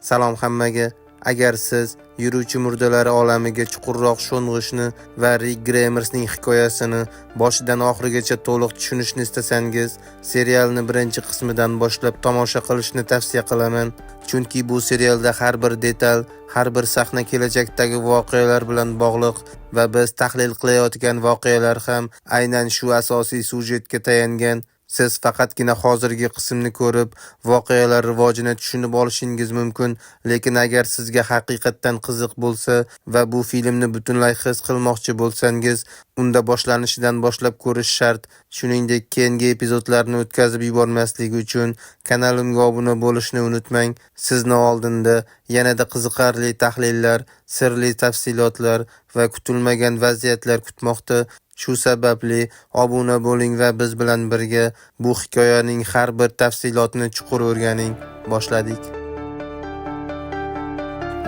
Salom hammaga. Agar siz yuruvchi murdalari olamiga chuqurroq sho'ng'ishni va Rick Grimersning hikoyasini boshidan oxirigacha to'liq tushunishni istasangiz, serialni birinchi qismidan boshlab tomosha qilishni tavsiya qilaman. Chunki bu serialda har bir detal, har bir sahna kelajakdagi voqealar bilan bog'liq va biz tahlil qilayotgan voqealar ham aynan shu asosiy syujetga tayangan. Siz faqatgina hozirgi qismni ko'rib, voqealar rivojini tushunib olishingiz mumkin, lekin agar sizga haqiqatdan qiziq bo'lsa va bu filmni butunlay his qilmoqchi bo'lsangiz, unda boshlanishidan boshlab ko'rish shart. Shuningdek, keyingi epizodlarni o'tkazib yubormaslik uchun kanalimga obuna bo'lishni unutmang. Sizni oldinda yanada qiziqarli tahlillar, sirli tafsilotlar va kutilmagan vaziyatlar kutmoqda. Shu sababli obuna bo'ling va biz bilan birga bu hikoyaning har bir tafsilotini chuqur o'rganing. Boshladik.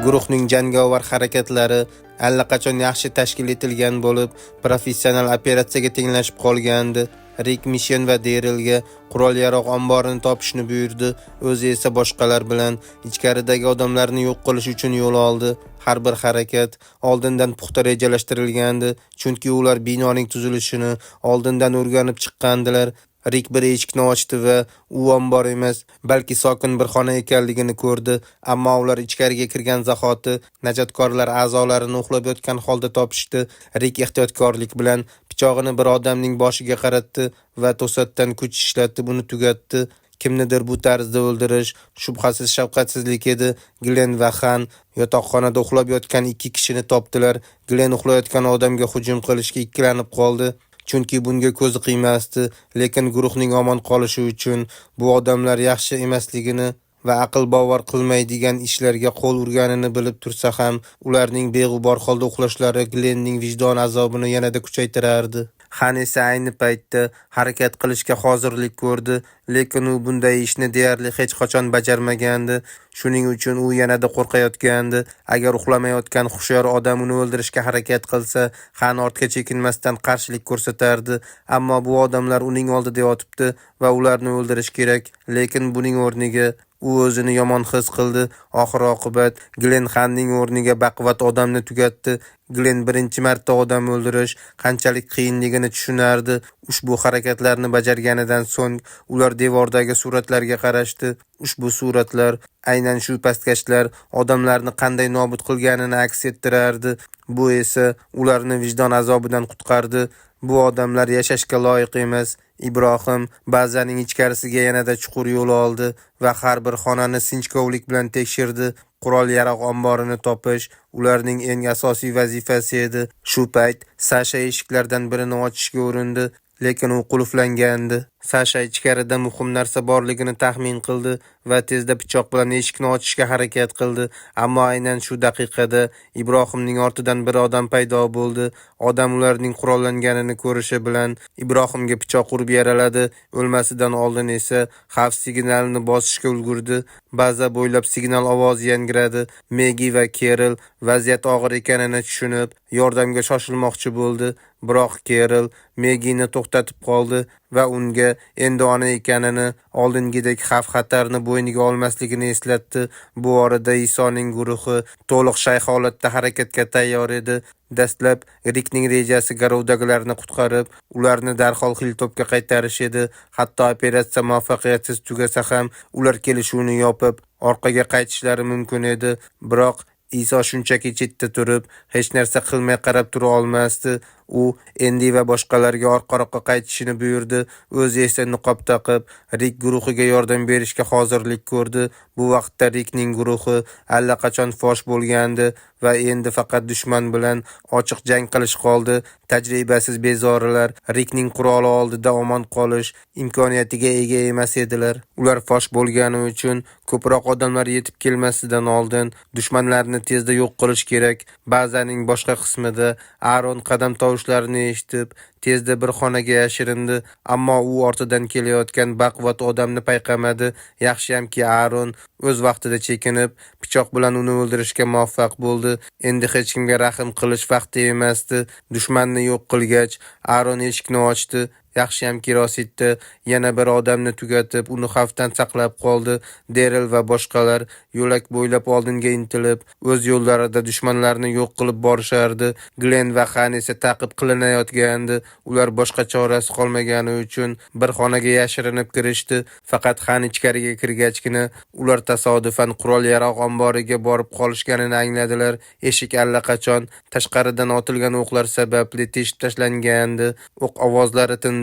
Guruhning jangovar harakatlari allaqachon yaxshi tashkil etilgan bo'lib, professional operatsiyaga tenglashib qolgandi. Rick Mission va Darylga qurol-yarog' omborini topishni buyurdi, o'zi esa boshqalar bilan ichkaridagi odamlarni yo'q qilish uchun yo'l oldi. Har bir harakat oldindan puxta rejalashtirilgandi, chunki ular binoning tuzilishini oldindan o'rganib chiqqandilar. Rick bir eshikni ochdi va u ombor emas, balki sokin bir xona ekanligini ko'rdi, ammo ular ichkariga kirgan zahoti najotkorlar a'zolarini uxlab yotgan holda topishdi. Rick ehtiyotkorlik bilan pichog'ini bir odamning boshiga qaratdi va to'satdan kuch ishlatib uni tugatdi. Kimnidir bu tarzda o'ldirish shubhasiz shafqatsizlik edi. Glen va Han yotoqxonada uxlab yotgan ikki kishini topdilar. Glen uxlayotgan odamga hujum qilishga ikkilanib qoldi, chunki bunga ko'zi qiymasdi, lekin guruhning omon qolishi uchun bu odamlar yaxshi emasligini va aql bovar qilmaydigan ishlarga qo'l urganini bilib tursa ham, ularning beg'ubor holda uxlashlari Glenning vijdon azobini yanada kuchaytirardi. Han esa ayni paytda harakat qilishga hozirlik ko'rdi, lekin u bunday ishni deyarli hech qachon bajarmagandi. Shuning uchun u yanada qo'rqayotgandi. Agar uxlamayotgan hushyor odam uni o'ldirishga harakat qilsa, Han ortga chekinmasdan qarshilik ko'rsatardi. Ammo bu odamlar uning oldida yotibdi va ularni o'ldirish kerak, lekin buning o'rniga u o'zini yomon his qildi. Oxir-oqibat Glen Hanning o'rniga baquvvat odamni tugatdi. Glen birinchi marta odam o'ldirish qanchalik qiyinligini tushunardi. Ushbu harakatlarni bajarganidan so'ng ular devordagi suratlarga qarashdi. Ushbu suratlar aynan shu pastkashlar odamlarni qanday nobud qilganini aks ettirardi. Bu esa ularni vijdon azobidan qutqardi. Bu odamlar yashashga loyiq emas. Ibrohim bazaning ichkarisiga yanada chuqur yo'l oldi va har bir xonani sinchkovlik bilan tekshirdi. Qurol-yarog' omborini topish ularning eng asosiy vazifasi edi. Shu payt Sasha eshiklardan birini ochishga urindi, lekin u qulflangandi. Sasha ichkarida muhim narsa borligini taxmin qildi va tezda pichoq bilan eshikni ochishga harakat qildi. Ammo aynan shu daqiqada Ibrohimning ortidan bir odam paydo bo'ldi. Odam ularning qurollanganini ko'rishi bilan Ibrohimga pichoq urib yaraladi. O'lmasidan oldin esa xavf signalini bosishga ulgurdi. Baza bo'ylab signal ovozi yangradi. Megi va Carol vaziyat og'ir ekanini tushunib, yordamga shoshilmoqchi bo'ldi. Biroq Carol Megini to'xtatib qoldi va unga endi ona ekanini, oldingidek xavf-xatarni bo'yniga olmasligini eslatdi. Bu orada Isoning guruhi to'liq shay holatda harakatga tayyor edi. Dastlab Rickning rejasi garovdagilarni qutqarib, ularni darhol Hilltopga qaytarish edi. Hatto operatsiya muvaffaqiyatsiz tugasa ham, ular kelishuvni yopib, orqaga qaytishlari mumkin edi. Biroq Iso shunchaki chetda turib, hech narsa qilmay qarab tura olmasdi. U Endi va boshqalarga orqa-roqqa qaytishini buyurdi. O'zi esa niqob taqib, Rick guruhiga yordam berishga hozirlik ko'rdi. Bu vaqtda Rickning guruhi allaqachon fosh bo'lgandi va endi faqat dushman bilan ochiq jang qilish qoldi. Tajribasiz bezorilar Rickning quroli oldida omon qolish imkoniyatiga ega emas edilar. Ular fosh bo'lgani uchun ko'proq odamlar yetib kelmasidan oldin dushmanlarni tezda yo'q qilish kerak. Bazaning boshqa qismida Aaron qadam tovushlarini eshitib, tezda bir xonaga yashirindi, ammo u ortidan kelayotgan baquvvat odamni payqamadi. Yaxshiyamki Aron o'z vaqtida chekinib, pichoq bilan uni o'ldirishga muvaffaq bo'ldi. Endi hech kimga rahm qilish vaqti emasdi. Dushmanni yo'q qilgach, Aron eshikni ochdi. Yaxshiyamki Rositda yana bir odamni tugatib, uni xavfdan saqlab qoldi. Deril va boshqalar yo'lak bo'ylab oldinga intilib, o'z yo'llarida dushmanlarni yo'q qilib borishardi. Glen va Xan esa ta'qib qilinayotgandi. Ular boshqa chorasi qolmagani uchun bir xonaga yashirinib kirishdi. Faqat Xan ichkariga kirgachgina ular tasodifan qurol-yarog' omboriga borib qolishganini angladilar. Eshik allaqachon tashqaridan otilgan o'qlar sababli teshib tashlangandi. O'q ovozlari tindi.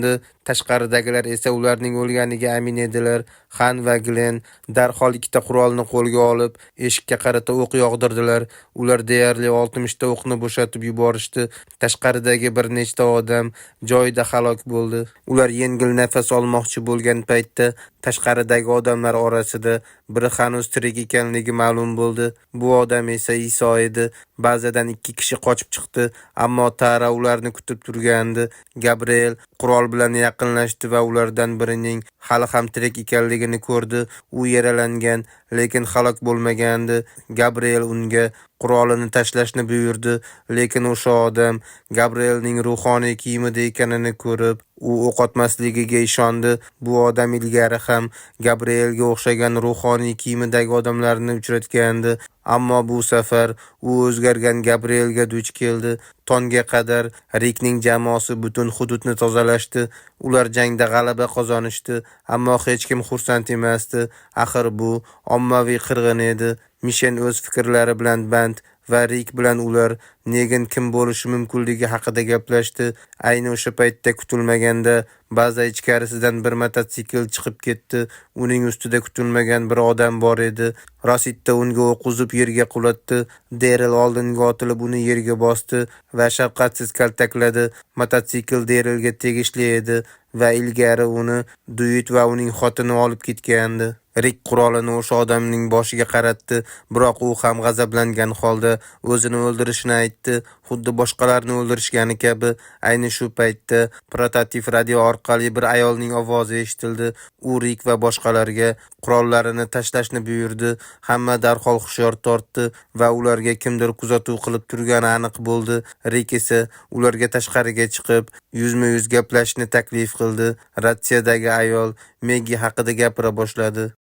Tashqaridagilar esa ularning o'lganiga amin edilar. Xan va Glen darhol ikkita qurolni qo'lga olib, eshikka qarata o'q yog'dirdilar. Ular deyarli 60 ta o'qni bo'shatib yuborishdi. Tashqaridagi bir nechta odam joyida halok bo'ldi. Ular yengil nafas olmoqchi bo'lgan paytda tashqaridagi odamlar orasida biri hanuz tirik ekanligi ma'lum bo'ldi. Bu odam esa Iso edi. Ba'zadan 2 kishi qochib chiqdi, ammo Tara ularni kutib turgandi. Gabriel qurol bilan yaqinlashdi va ulardan birining hali ham tirik ekanligini ko'rdi. U yaralangan, lekin halok bo'lmagandi. Gabriel unga qurolini tashlashni buyurdi, lekin o'sha odam Gabrielning ruhoniy kiyimida ekanini ko'rib, u o'q otmasligiga ishondi. Bu odam ilgari ham Gabrielga o'xshagan ruhoniy kiyimidagi odamlarni uchratgandi, ammo bu safar u o'zgargan Gabrielga duch keldi. Tongga qadar Rikning jamoasi butun hududni tozalashdi. Ular jangda g'alaba qozonishdi, ammo hech kim xursand emasdi. Axir bu ommaviy qirg'in edi. Mishen o'z fikrlari bilan band va Rik bilan ular Negan kim bo'lishi mumkinligi haqida gaplashdi. Ayni o'sha paytda kutilmaganda baza ichkarisidan bir mototsikl chiqib ketdi. Uning ustida kutilmagan bir odam bor edi. Rositda unga o'q uzib yerga qulatdi. Deril oldinga otilib uni yerga bosdi va shafqatsiz kaltakladi. Mototsikl Derilga tegishli edi va ilgari uni Duit va uning xotini olib ketgandi. Rik qurolini o'sha odamning boshiga qaratdi, biroq u ham g'azablangan holda o'zini o'ldirishini aytdi, xuddi boshqalarni o'ldirishgani kabi. Ayni shu paytda prototip radio orqali bir ayolning ovozi eshitildi. U Rik va boshqalarga qurollarini tashlashni buyurdi. Hamma darhol hushyor tortdi va ularga kimdir kuzatuv qilib turgani aniq bo'ldi. Rik esa ularga tashqariga chiqib, yuzma-yuz gaplashishni taklif qildi. Ratsiyadagi ayol Meggi haqida gapira boshladi.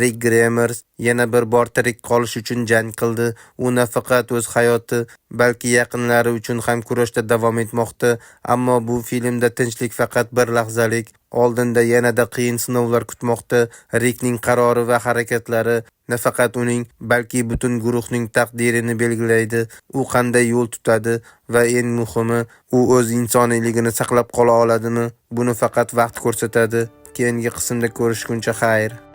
Rik Gremers yana bir bor tirik qolish uchun jang qildi. U nafaqat o'z hayoti, balki yaqinlari uchun ham kurashda davom etmoqda. Ammo bu filmda tinchlik faqat bir lahzalik. Oldinda yanada qiyin sinovlar kutmoqda. Rikning qarori va harakatlari nafaqat uning, balki butun guruhning taqdirini belgilaydi. U qanday yo'l tutadi va eng muhimi, u o'z insoniyligini saqlab qola oladimi? Buni faqat vaqt ko'rsatadi. Keyingi qismda ko'rishguncha xayr.